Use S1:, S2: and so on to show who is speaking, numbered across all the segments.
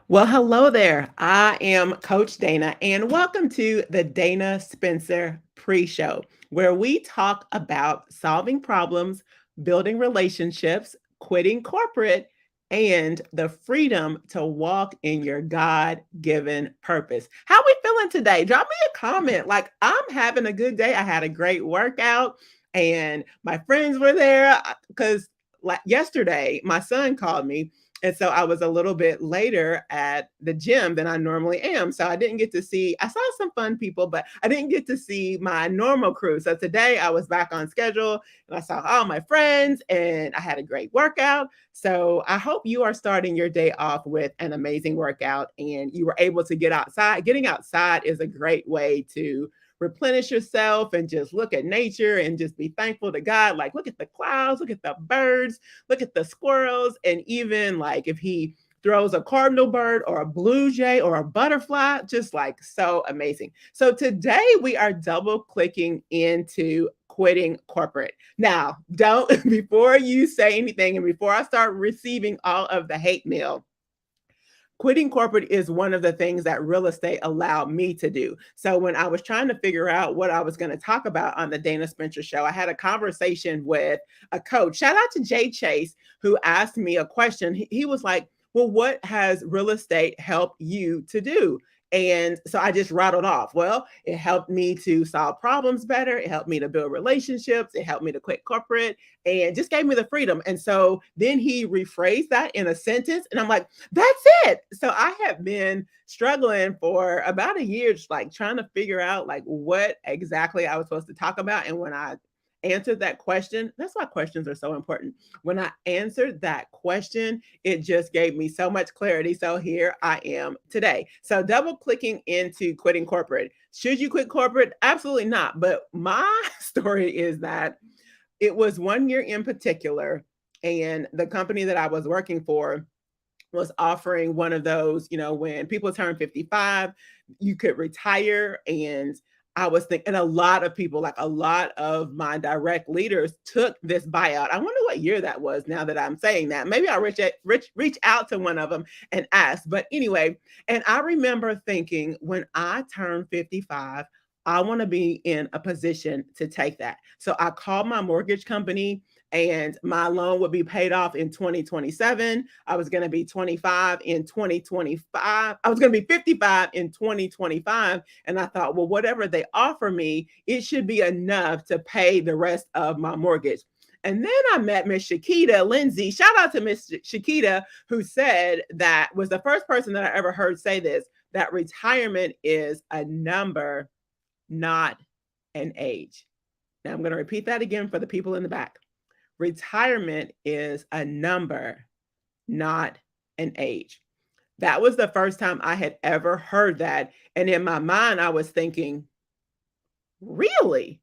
S1: Well, hello there. I am Coach Dana, and welcome to the Dana Spencer Pre Show, where we talk about solving problems, building relationships, quitting corporate, and the freedom to walk in your God given purpose. How we feeling today? Drop me a comment. Like, I'm having a good day. I had a great workout, and my friends were there because like yesterday, my son called me and so I was a little bit later at the gym than I normally am. So I didn't get to see, I saw some fun people, but I didn't get to see my normal crew. So today I was back on schedule and I saw all my friends and I had a great workout. So I hope you are starting your day off with an amazing workout and you were able to get outside. Getting outside is a great way to replenish yourself and just look at nature and just be thankful to God. Like, look at the clouds, look at the birds, look at the squirrels, and even like if he throws a cardinal bird or a blue jay or a butterfly, just like so amazing. So today we are double clicking into quitting corporate. Now, don't before you say anything and before I start receiving all of the hate mail, quitting corporate is one of the things that real estate allowed me to do. So when I was trying to figure out what I was going to talk about on the Dana Spencer show, I had a conversation with a coach. Shout out to Jay Chase, who asked me a question. He was like, well, what has real estate helped you to do? And so I just rattled off. Well, it helped me to solve problems better. It helped me to build relationships. It helped me to quit corporate and just gave me the freedom. And so then he rephrased that in a sentence. And I'm like, that's it. So I have been struggling for about a year, just like trying to figure out like what exactly I was supposed to talk about. And when I answered that question, that's why questions are so important. When I answered that question, it just gave me so much clarity. So here I am today. So double clicking into quitting corporate. Should you quit corporate? Absolutely not. But my story is that it was 1 year in particular, and the company that I was working for was offering one of those, when people turn 55, you could retire. And I was thinking, and a lot of people, like a lot of my direct leaders, took this buyout. I wonder what year that was now that I'm saying that. Maybe I'll reach out to one of them and ask. But anyway, and I remember thinking when I turn 55, I want to be in a position to take that. So I called my mortgage company and my loan would be paid off in 2027. I was going to be 25 in 2025. I was going to be 55 in 2025. And I thought, well, whatever they offer me, it should be enough to pay the rest of my mortgage. And then I met Miss Shakita Lindsay. Shout out to Miss Shakita, who said that was the first person that I ever heard say this, that retirement is a number, not an age. Now I'm going to repeat that again for the people in the back. Retirement is a number, not an age. That was the first time I had ever heard that. And in my mind, I was thinking, really?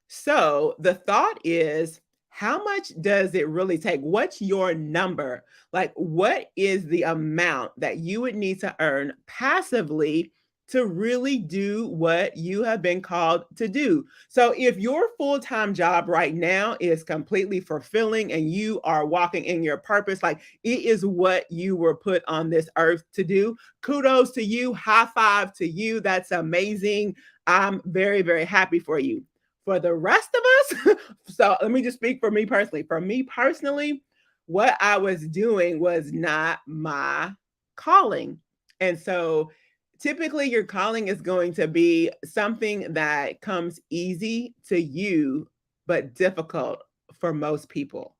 S1: So the thought is, how much does it really take? What's your number? Like, what is the amount that you would need to earn passively to really do what you have been called to do? So, if your full time job right now is completely fulfilling and you are walking in your purpose, like it is what you were put on this earth to do, kudos to you. High five to you. That's amazing. I'm very, very happy for you. For the rest of us, so let me just speak for me personally. For me personally, what I was doing was not my calling. And so typically your calling is going to be something that comes easy to you, but difficult for most people.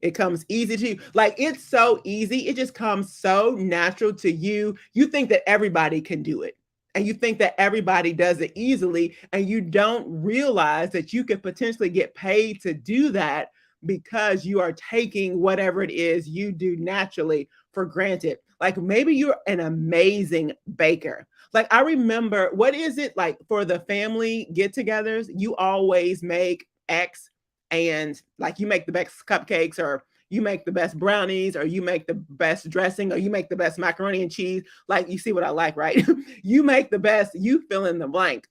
S1: It comes easy to you. Like it's so easy. It just comes so natural to you. You think that everybody can do it. And you think that everybody does it easily. And you don't realize that you could potentially get paid to do that because you are taking whatever it is you do naturally for granted. Like maybe you're an amazing baker. Like I remember, what is it like for the family get togethers? You always make X and like you make the best cupcakes or you make the best brownies or you make the best dressing or you make the best macaroni and cheese. Like you see what I like, right? You make the best, you fill in the blank.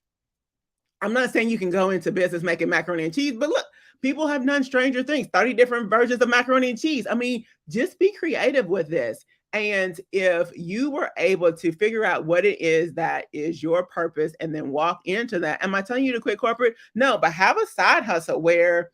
S1: I'm not saying you can go into business making macaroni and cheese, but look, people have done stranger things, 30 different versions of macaroni and cheese. I mean, just be creative with this. And if you were able to figure out what it is that is your purpose and then walk into that, am I telling you to quit corporate? No, but have a side hustle where,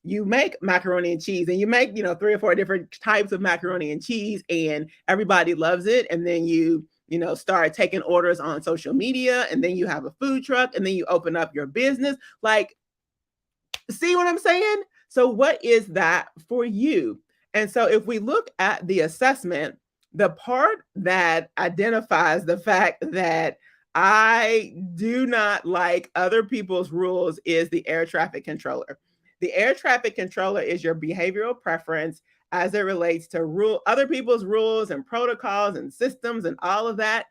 S1: you make macaroni and cheese and you make, three or four different types of macaroni and cheese and everybody loves it. And then you start taking orders on social media and then you have a food truck and then you open up your business. Like, see what I'm saying? So, what is that for you? And so, if we look at the assessment, the part that identifies the fact that I do not like other people's rules is the air traffic controller. The air traffic controller is your behavioral preference as it relates to other people's rules and protocols and systems and all of that.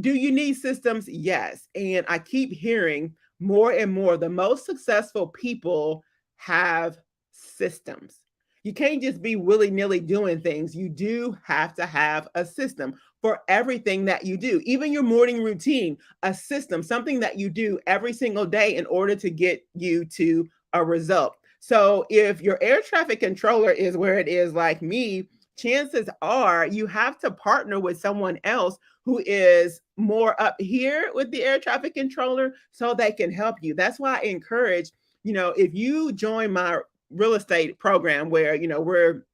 S1: Do you need systems? Yes. And I keep hearing more and more the most successful people have systems. You can't just be willy nilly doing things. You do have to have a system for everything that you do, even your morning routine, a system, something that you do every single day in order to get you to a result. So if your air traffic controller is where it is like me, chances are you have to partner with someone else who is more up here with the air traffic controller so they can help you. That's why I encourage, if you join my real estate program where, we're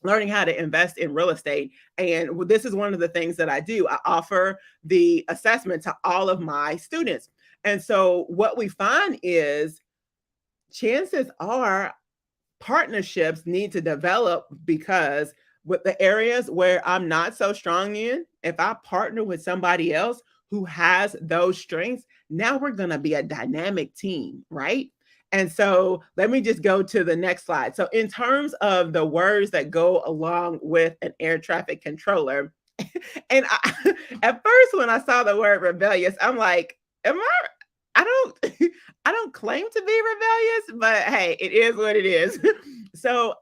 S1: learning how to invest in real estate. And this is one of the things that I do. I offer the assessment to all of my students. And so what we find is chances are partnerships need to develop because with the areas where I'm not so strong in, if I partner with somebody else who has those strengths, now we're going to be a dynamic team, right? And so let me just go to the next slide. So, in terms of the words that go along with an air traffic controller, and at first when I saw the word rebellious, I'm like, am I don't I don't claim to be rebellious, but hey, it is what it is. So,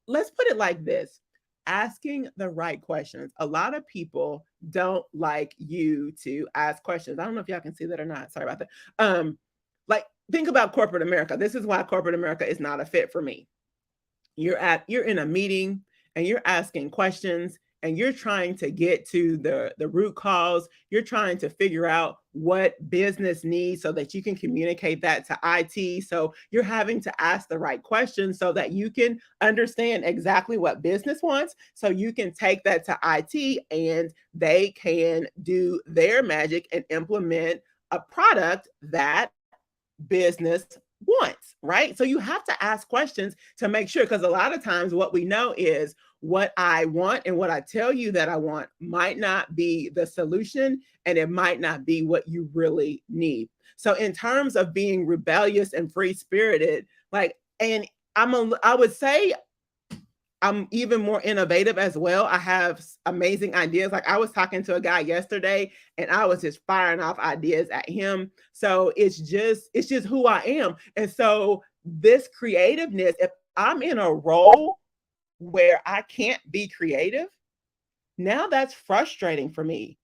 S1: let's put it like this. Asking the right questions. A lot of people don't like you to ask questions. I don't know if y'all can see that or not. Sorry about that. Like think about corporate America. This is why corporate America is not a fit for me. You're in a meeting and you're asking questions and you're trying to get to the root cause. You're trying to figure out what business needs so that you can communicate that to IT. So you're having to ask the right questions so that you can understand exactly what business wants. So you can take that to IT and they can do their magic and implement a product that business wants, right? So you have to ask questions to make sure, because a lot of times what we know is what I want and what I tell you that I want might not be the solution and it might not be what you really need. So in terms of being rebellious and free spirited, like, and I would say I'm even more innovative as well. I have amazing ideas. Like I was talking to a guy yesterday and I was just firing off ideas at him. So it's just who I am. And so this creativeness, if I'm in a role where I can't be creative, now that's frustrating for me.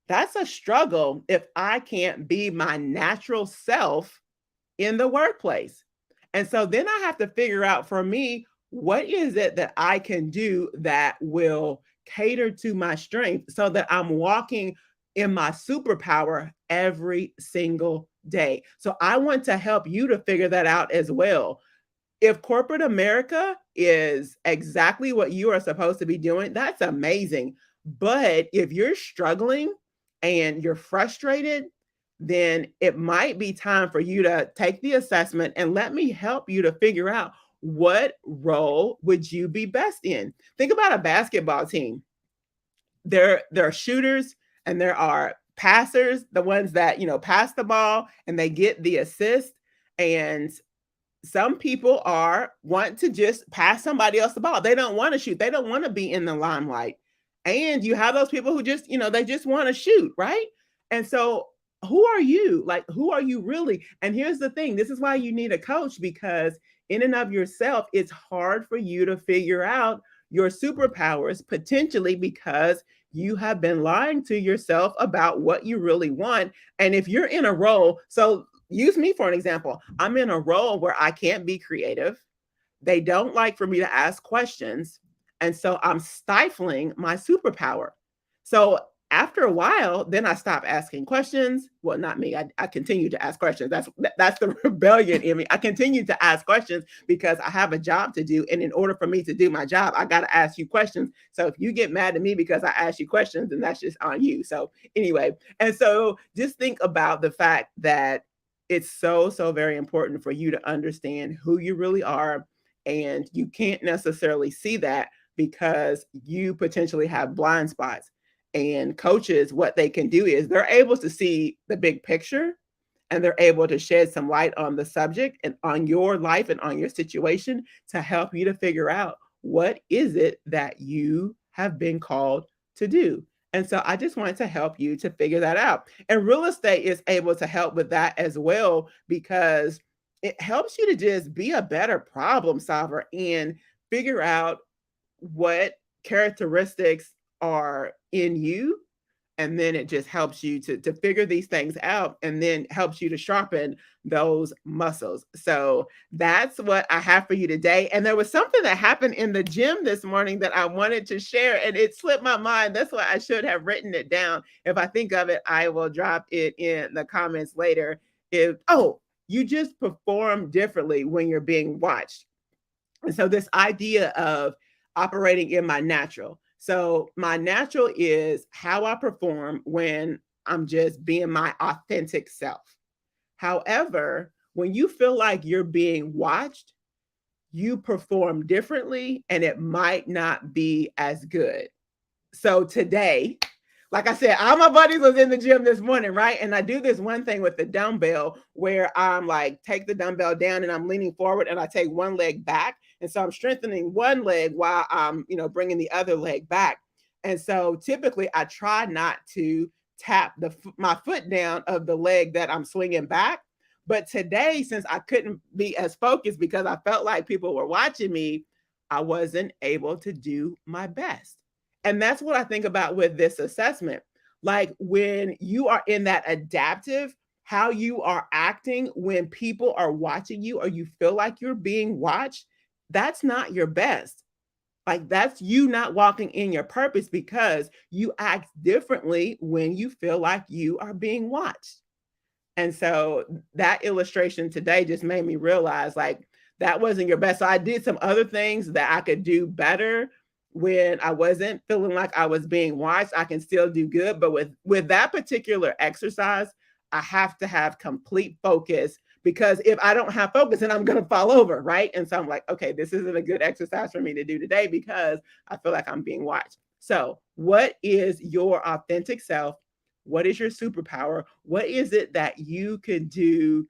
S1: That's a struggle if I can't be my natural self in the workplace. And so then I have to figure out for me, what is it that I can do that will cater to my strength so that I'm walking in my superpower every single day. So I want to help you to figure that out as well. If corporate America is exactly what you are supposed to be doing, that's amazing. But if you're struggling and you're frustrated, then it might be time for you to take the assessment and let me help you to figure out what role would you be best in. Think about a basketball team. There are shooters and there are passers, the ones that, pass the ball and they get the assist. And some people want to just pass somebody else the ball. They don't want to shoot. They don't want to be in the limelight. And you have those people who just, they just want to shoot, right? And so who are you? Like, who are you really? And here's the thing. This is why you need a coach, because in and of yourself, it's hard for you to figure out your superpowers potentially because you have been lying to yourself about what you really want. And if you're in a role, so use me for an example. I'm in a role where I can't be creative. They don't like for me to ask questions. And so I'm stifling my superpower. So after a while, then I stop asking questions. Well, not me. I continue to ask questions. That's the rebellion in me. I continue to ask questions because I have a job to do. And in order for me to do my job, I got to ask you questions. So if you get mad at me because I ask you questions, then that's just on you. So anyway, and so just think about the fact that it's so, so very important for you to understand who you really are. And you can't necessarily see that because you potentially have blind spots. And coaches, what they can do is they're able to see the big picture and they're able to shed some light on the subject and on your life and on your situation to help you to figure out what is it that you have been called to do. And so I just wanted to help you to figure that out. And real estate is able to help with that as well because it helps you to just be a better problem solver and figure out what characteristics are in you, and then it just helps you to figure these things out and then helps you to sharpen those muscles. So that's what I have for you today. And there was something that happened in the gym this morning that I wanted to share, and it slipped my mind. That's why I should have written it down. If I think of it, I will drop it in the comments later. If you just perform differently when you're being watched. And so this idea of operating in my natural. So my natural is how I perform when I'm just being my authentic self. However, when you feel like you're being watched, you perform differently and it might not be as good. So today, like I said, all my buddies was in the gym this morning, right? And I do this one thing with the dumbbell where I'm like, take the dumbbell down and I'm leaning forward and I take one leg back. And so I'm strengthening one leg while I'm, bringing the other leg back. And so typically I try not to tap my foot down of the leg that I'm swinging back. But today, since I couldn't be as focused because I felt like people were watching me, I wasn't able to do my best. And that's what I think about with this assessment. Like when you are in that adaptive, how you are acting when people are watching you or you feel like you're being watched, that's not your best. Like that's you not walking in your purpose because you act differently when you feel like you are being watched. And so that illustration today just made me realize like that wasn't your best. So I did some other things that I could do better when I wasn't feeling like I was being watched. I can still do good, but with that particular exercise, I have to have complete focus because if I don't have focus, then I'm going to fall over, right? And so I'm like, okay, this isn't a good exercise for me to do today because I feel like I'm being watched. So, what is your authentic self? What is your superpower? What is it that you can do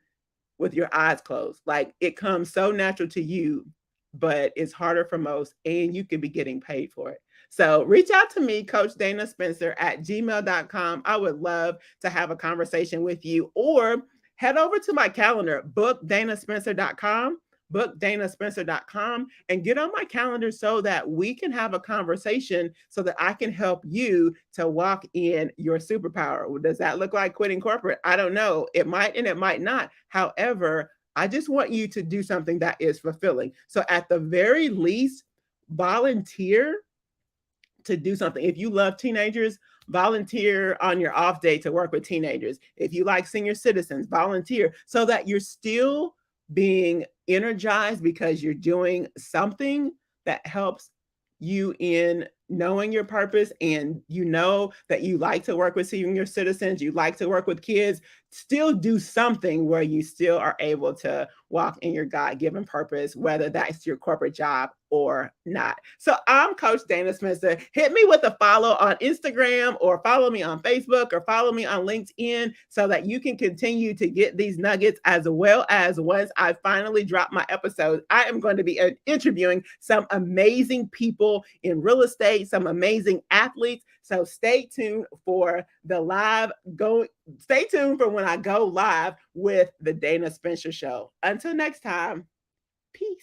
S1: with your eyes closed? Like it comes so natural to you, but it's harder for most, and you could be getting paid for it. So reach out to me, Coach Dana Spencer at gmail.com. I would love to have a conversation with you, or head over to my calendar, bookdanaspencer.com, and get on my calendar so that we can have a conversation so that I can help you to walk in your superpower. Does that look like quitting corporate? I don't know. It might and it might not. However, I just want you to do something that is fulfilling. So at the very least, volunteer to do something. If you love teenagers, volunteer on your off day to work with teenagers. If you like senior citizens, volunteer so that you're still being energized because you're doing something that helps you in knowing your purpose, and you know that you like to work with senior citizens, you like to work with kids. Still do something where you still are able to walk in your God-given purpose, whether that's your corporate job or not. So I'm Coach Dana Spencer. Hit me with a follow on Instagram, or follow me on Facebook, or follow me on LinkedIn so that you can continue to get these nuggets, as well as once I finally drop my episode, I am going to be interviewing some amazing people in real estate, some amazing athletes. So stay tuned for the live go. Stay tuned for when I go live with the Dana Spencer Show. Until next time, peace.